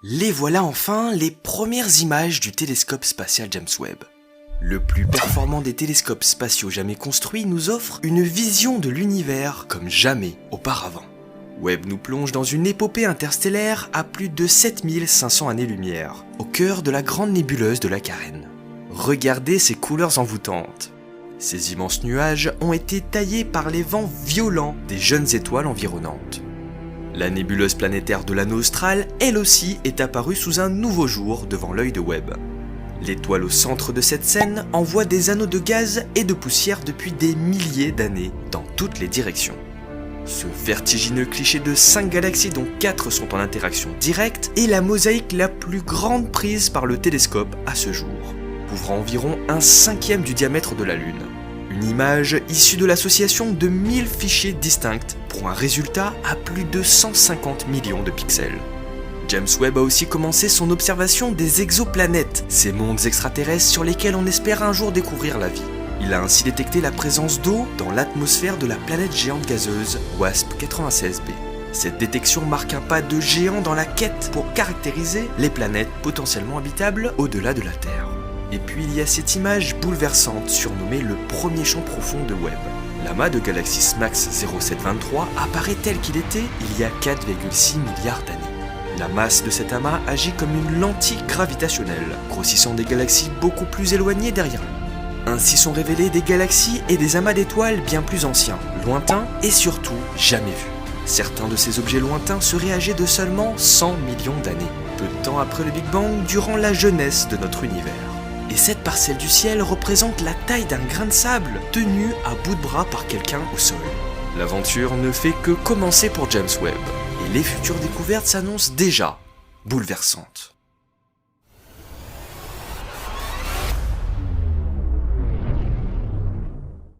Les voilà enfin, les premières images du télescope spatial James Webb. Le plus performant des télescopes spatiaux jamais construits nous offre une vision de l'univers comme jamais auparavant. Webb nous plonge dans une épopée interstellaire à plus de 7500 années-lumière, au cœur de la grande nébuleuse de la Carène. Regardez ces couleurs envoûtantes. Ces immenses nuages ont été taillés par les vents violents des jeunes étoiles environnantes. La nébuleuse planétaire de l'anneau austral, elle aussi, est apparue sous un nouveau jour devant l'œil de Webb. L'étoile au centre de cette scène envoie des anneaux de gaz et de poussière depuis des milliers d'années dans toutes les directions. Ce vertigineux cliché de 5 galaxies dont 4 sont en interaction directe est la mosaïque la plus grande prise par le télescope à ce jour, couvrant environ 1/5 du diamètre de la Lune. Une image issue de l'association de 1000 fichiers distincts pour un résultat à plus de 150 millions de pixels. James Webb a aussi commencé son observation des exoplanètes, ces mondes extraterrestres sur lesquels on espère un jour découvrir la vie. Il a ainsi détecté la présence d'eau dans l'atmosphère de la planète géante gazeuse WASP-96b. Cette détection marque un pas de géant dans la quête pour caractériser les planètes potentiellement habitables au-delà de la Terre. Et puis il y a cette image bouleversante surnommée le premier champ profond de Webb. L'amas de galaxies SMACS 0723 apparaît tel qu'il était il y a 4,6 milliards d'années. La masse de cet amas agit comme une lentille gravitationnelle, grossissant des galaxies beaucoup plus éloignées derrière lui. Ainsi sont révélées des galaxies et des amas d'étoiles bien plus anciens, lointains et surtout jamais vus. Certains de ces objets lointains seraient âgés de seulement 100 millions d'années, peu de temps après le Big Bang, durant la jeunesse de notre univers. Et cette parcelle du ciel représente la taille d'un grain de sable tenu à bout de bras par quelqu'un au sol. L'aventure ne fait que commencer pour James Webb, et les futures découvertes s'annoncent déjà bouleversantes.